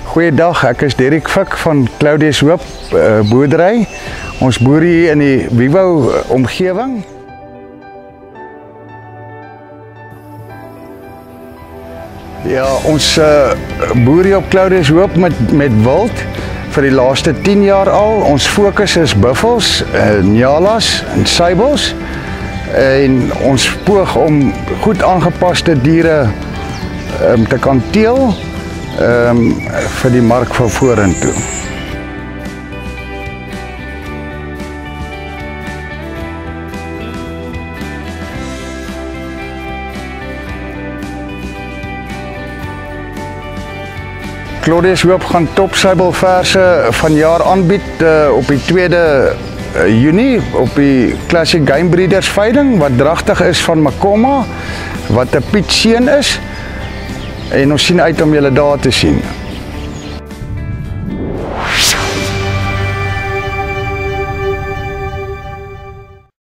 Goeiedag, ek is Derek Fik van Claudius Hoop boerdery. Ons boer hier in die Wiewou omgewing. Ja, ons boer hier op Claudius Hoop met wild vir die laaste 10 jaar al. Ons fokus is buffels, nyalas en seibels. En ons poog om goed aangepaste diere te kan teel vir die mark van vorentoe. Claudius Hoop gaan topseibelverse vanjaar aanbied op die 2de Junie op die Classic Game Breeders veiling wat dragtig is van Makoma, wat 'n Piet seun is. En ons sien uit om julle daar te sien.